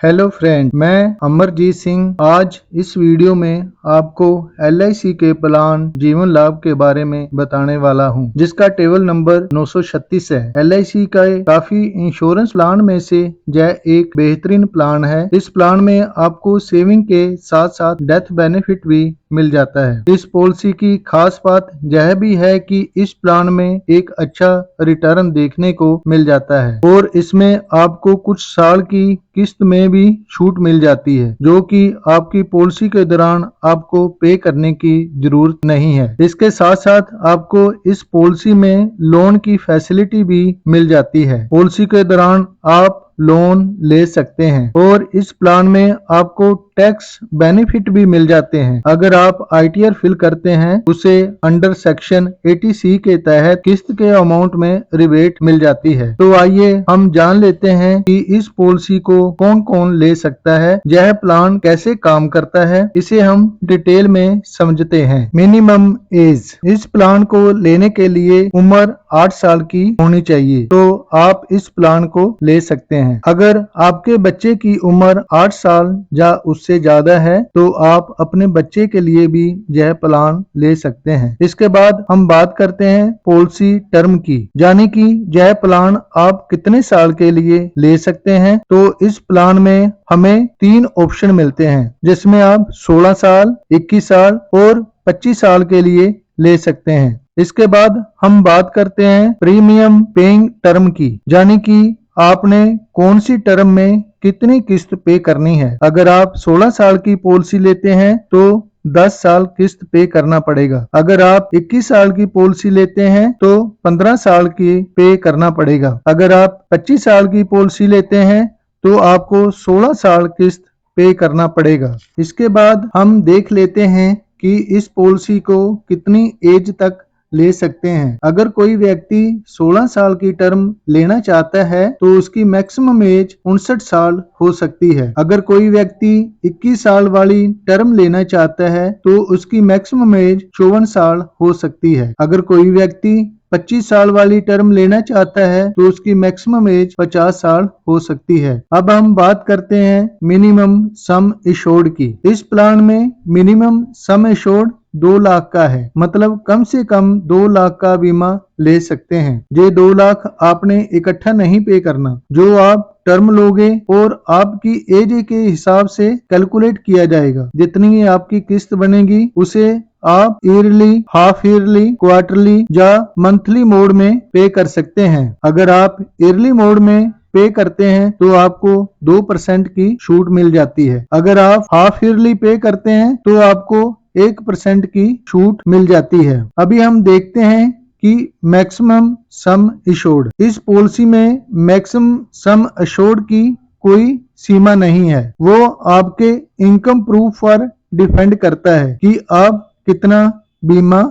Hello friend, मैं अमरजीत सिंह आज इस वीडियो में आपको LIC के प्लान जीवन लाभ के बारे में बताने वाला हूं, जिसका टेबल नंबर 936 है। LIC का काफी इंश्योरेंस प्लान में से यह एक बेहतरीन प्लान है। इस प्लान में आपको सेविंग के साथ साथ डेथ बेनिफिट भी मिल जाता है। इस पॉलिसी की खास बात यह भी है कि इस प्लान में एक अच्छा रिटर्न देखने को मिल जाता है और इसमें आपको कुछ साल की किस्त में भी छूट मिल जाती है, जो कि आपकी पॉलिसी के दौरान आपको पे करने की जरूरत नहीं है। इसके साथ साथ आपको इस पॉलिसी में लोन की फैसिलिटी भी मिल जाती है। पॉलिसी के दौरान आप लोन ले सकते हैं और इस प्लान में आपको टैक्स बेनिफिट भी मिल जाते हैं। अगर आप ITR फिल करते हैं उसे अंडर सेक्शन 80C के तहत किस्त के अमाउंट में रिबेट मिल जाती है। तो आइए हम जान लेते हैं कि इस पॉलिसी को कौन कौन ले सकता है, यह प्लान कैसे काम करता है, इसे हम डिटेल में समझते हैं। मिनिमम एज, इस प्लान को लेने के लिए उम्र 8 साल की होनी चाहिए, तो आप इस प्लान को ले सकते हैं। अगर आपके बच्चे की उम्र 8 साल या उससे ज्यादा है तो आप अपने बच्चे के लिए भी यह प्लान ले सकते हैं। इसके बाद हम बात करते हैं पॉलिसी टर्म की, यानी कि यह प्लान आप कितने साल के लिए ले सकते हैं। तो इस प्लान में हमें 3 ऑप्शन मिलते हैं, जिसमें आप 16 साल, 21 साल और 25 साल के लिए ले सकते हैं। इसके बाद हम बात करते हैं प्रीमियम पेइंग टर्म की, यानी कि आपने कौन सी टर्म में कितनी किस्त पे करनी है। अगर आप 16 साल की पॉलिसी लेते हैं तो 10 साल किस्त पे करना पड़ेगा। अगर आप 21 साल की पॉलिसी लेते हैं तो 15 साल की पे करना पड़ेगा। अगर आप 25 साल की पॉलिसी लेते हैं तो आपको 16 साल किस्त पे करना पड़ेगा। इसके बाद हम देख लेते हैं कि इस पॉलिसी को कितनी एज तक ले सकते हैं। अगर कोई व्यक्ति 16 साल की टर्म लेना चाहता है तो उसकी मैक्सिमम एज 59 साल हो सकती है। अगर कोई व्यक्ति 21 साल वाली टर्म लेना चाहता है तो उसकी मैक्सिमम एज 54 साल हो सकती है। अगर कोई व्यक्ति 25 साल वाली टर्म लेना चाहता है तो उसकी मैक्सिमम एज 50 साल हो सकती है। अब हम बात करते हैं मिनिमम सम एश्योर्ड की। इस प्लान में मिनिमम सम एश्योर्ड 2 लाख का है, मतलब कम से कम 2 लाख का बीमा ले सकते हैं। ये 2 लाख आपने इकट्ठा नहीं पे करना, जो आप टर्म लोगे और आपकी एज के हिसाब से कैलकुलेट किया जाएगा। जितनी आपकी किस्त बनेगी उसे आप ईयरली, हाफ ईयरली, क्वार्टरली या मंथली मोड में पे कर सकते हैं। अगर आप ईयरली मोड में पे करते हैं तो आपको 2% की छूट मिल जाती है। अगर आप हाफ ईयरली पे करते हैं तो आपको 1% की छूट मिल जाती है। अभी हम देखते हैं कि मैक्सिमम सम एश्योर्ड, इस पॉलिसी में मैक्सिमम सम एश्योर्ड की कोई सीमा नहीं है। वो आपके इनकम प्रूफ पर डिपेंड करता है कि आप कितना बीमा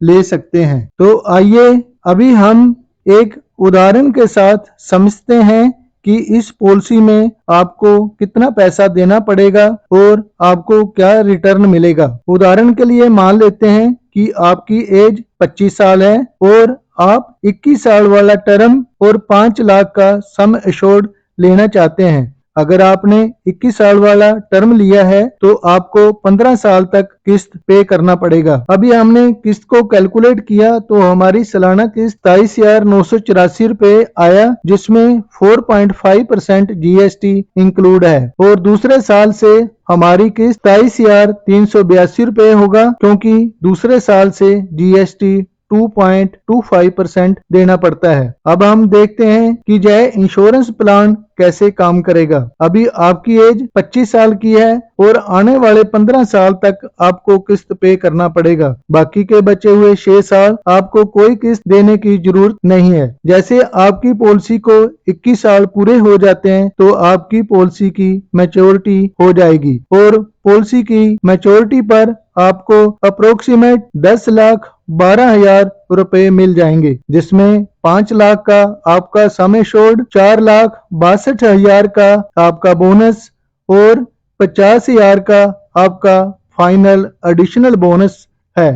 ले सकते हैं। तो आइए अभी हम एक उदाहरण के साथ समझते हैं कि इस पॉलिसी में आपको कितना पैसा देना पड़ेगा और आपको क्या रिटर्न मिलेगा। उदाहरण के लिए मान लेते हैं कि आपकी एज 25 साल है और आप 21 साल वाला टर्म और 5 लाख का सम एश्योर्ड लेना चाहते हैं। अगर आपने 21 साल वाला टर्म लिया है तो आपको 15 साल तक किस्त पे करना पड़ेगा। अभी हमने किस्त को कैलकुलेट किया तो हमारी सालाना किस्त 27,984 रुपए आया, जिसमें 4.5% GST इंक्लूड है। और दूसरे साल से हमारी किस्त 27,382 रुपए होगा, क्योंकि दूसरे साल से GST 2.25% देना पड़ता है। अब हम देखते हैं कि यह इंश्योरेंस प्लान कैसे काम करेगा। अभी आपकी एज 25 साल की है और आने वाले 15 साल तक आपको किस्त पे करना पड़ेगा। बाकी के बचे हुए 6 साल आपको कोई किस्त देने की जरूरत नहीं है। जैसे आपकी पॉलिसी को 21 साल पूरे हो जाते हैं तो आपकी पॉलिसी की मैच्योरिटी हो जाएगी और पॉलिसी की मैच्योरिटी पर आपको अप्रोक्सीमेट 10,12,000 रुपए मिल जाएंगे, जिसमें 5 लाख का आपका सम एश्योर्ड, 4,62,000 का आपका बोनस और 50,000 का आपका फाइनल एडिशनल बोनस है।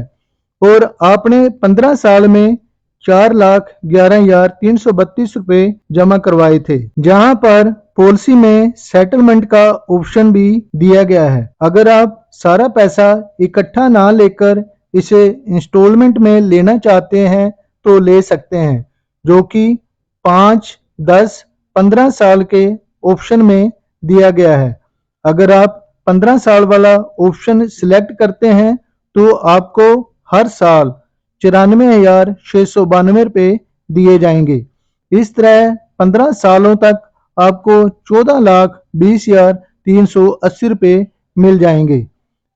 और आपने 15 साल में 4,11,332 रुपए जमा करवाए थे, जहां पर पॉलिसी में सेटलमेंट का ऑप्शन भी दिया गया है। अगर आप सारा पैसा इकट्ठा ना लेकर इसे इंस्टॉलमेंट में लेना चाहते हैं तो ले सकते हैं, जो कि 5, 10, 15 साल के ऑप्शन में दिया गया है। अगर आप 15 साल वाला ऑप्शन सिलेक्ट करते हैं तो आपको हर साल 94,692 रुपए दिए जाएंगे। इस तरह 15 सालों तक आपको 14,20,380 रुपए मिल जाएंगे।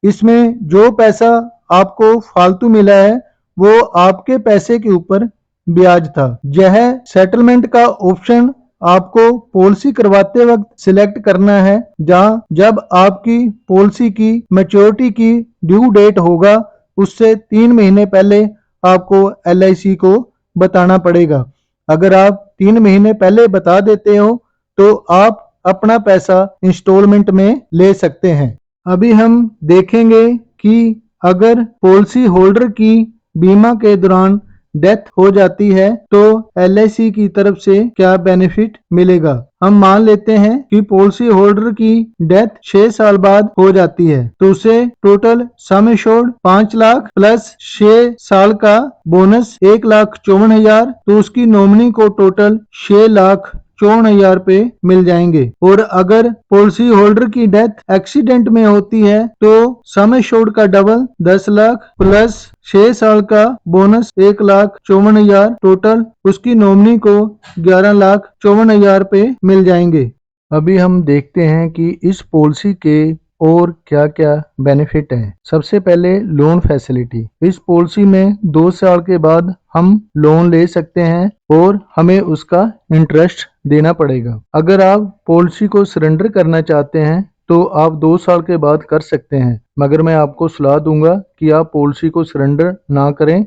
इसमें जो पैसा आपको फालतू मिला है वो आपके पैसे के ऊपर ब्याज था। यह सेटलमेंट का ऑप्शन आपको पॉलिसी करवाते वक्त सिलेक्ट करना है, जहां जब आपकी पॉलिसी की मैच्योरिटी की ड्यू डेट होगा उससे 3 महीने पहले आपको LIC को बताना पड़ेगा। अगर आप 3 महीने पहले बता देते हो तो आप अपना पैसा इंस्टॉलमेंट में ले सकते हैं। अभी हम देखेंगे कि अगर पॉलिसी होल्डर की बीमा के दौरान डेथ हो जाती है तो LIC की तरफ से क्या बेनिफिट मिलेगा। हम मान लेते हैं कि पॉलिसी होल्डर की डेथ 6 साल बाद हो जाती है तो उसे total sum assured 5 lakh plus 6 साल का बोनस 1,54,000, तो उसकी नॉमिनी को टोटल 6,54,000 रुपए मिल जाएंगे। और अगर पॉलिसी होल्डर की डेथ एक्सीडेंट में होती है तो सम एश्योर्ड का डबल 10 लाख प्लस 6 साल का बोनस 1,54,000, टोटल उसकी नॉमिनी को 11,54,000 रुपए मिल जाएंगे। अभी हम देखते हैं कि इस पॉलिसी के और क्या क्या बेनिफिट हैं। सबसे पहले लोन फैसिलिटी। इस पॉलिसी में 2 साल के बाद हम लोन ले सकते हैं और हमें उसका इंटरेस्ट देना पड़ेगा। अगर आप पॉलिसी को सरेंडर करना चाहते हैं तो आप 2 साल के बाद कर सकते हैं, मगर मैं आपको सलाह दूंगा कि आप पॉलिसी को सरेंडर ना करें,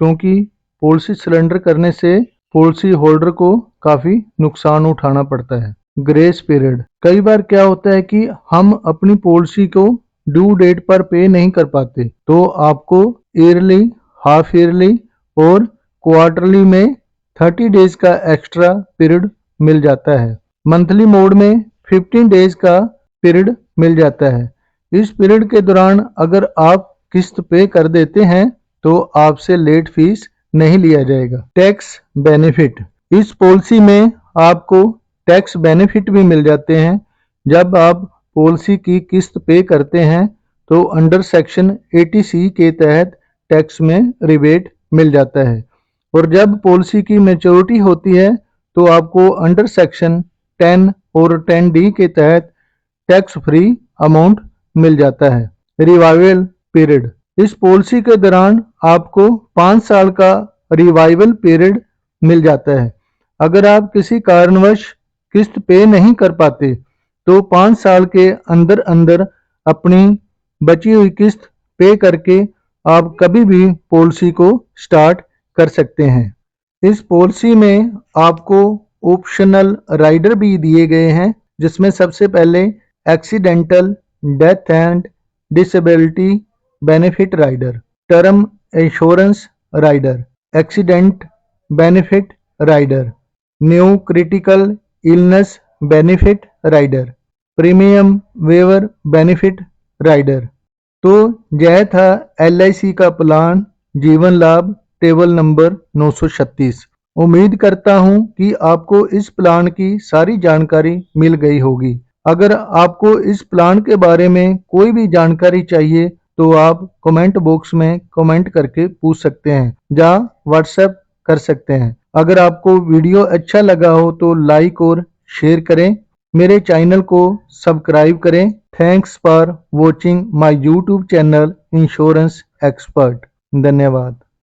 क्योंकि पॉलिसी सरेंडर करने से पॉलिसी होल्डर को काफी नुकसान उठाना पड़ता है। Grace period. कई बार क्या होता है कि हम अपनी पॉलिसी को ड्यू डेट पर पे नहीं कर पाते, तो आपको ईयरली, हाफ ईयरली और क्वार्टरली में 30 डेज का एक्स्ट्रा पीरियड मिल जाता है। मंथली मोड में 15 डेज का पीरियड मिल जाता है। इस पीरियड के दौरान अगर आप किस्त पे कर देते हैं तो आपसे लेट फीस नहीं लिया जाएगा। Tax benefit. इस पॉलिसी में आपको टैक्स बेनिफिट भी मिल जाते हैं। जब आप पॉलिसी की किस्त पे करते हैं तो अंडर सेक्शन 80C के तहत टैक्स में रिबेट मिल जाता है, और जब पॉलिसी की मैच्योरिटी होती है तो आपको अंडर सेक्शन 10 और 10D के तहत टैक्स फ्री अमाउंट मिल जाता है। Revival period. इस पॉलिसी के दौरान आपको 5 साल का रिवाइवल पीरियड मिल जाता है। अगर आप किसी कारणवश किस्त पे नहीं कर पाते तो 5 साल के अंदर अंदर अपनी बची हुई किस्त पे करके आप कभी भी पॉलिसी को स्टार्ट कर सकते हैं। इस पॉलिसी में आपको ऑप्शनल राइडर भी दिए गए हैं, जिसमें सबसे पहले accidental death and disability benefit rider, term insurance rider, accident benefit rider, new critical illness benefit rider, premium waiver benefit rider. तो यह था LIC का प्लान जीवन लाभ टेबल नंबर 936। उम्मीद करता हूं कि आपको इस प्लान की सारी जानकारी मिल गई होगी। अगर आपको इस प्लान के बारे में कोई भी जानकारी चाहिए तो आप कमेंट बॉक्स में कमेंट करके पूछ सकते हैं या व्हाट्सएप कर सकते हैं। अगर आपको वीडियो अच्छा लगा हो तो लाइक और शेयर करें। मेरे चैनल को सब्सक्राइब करें। Thanks for watching my YouTube channel insurance expert. धन्यवाद।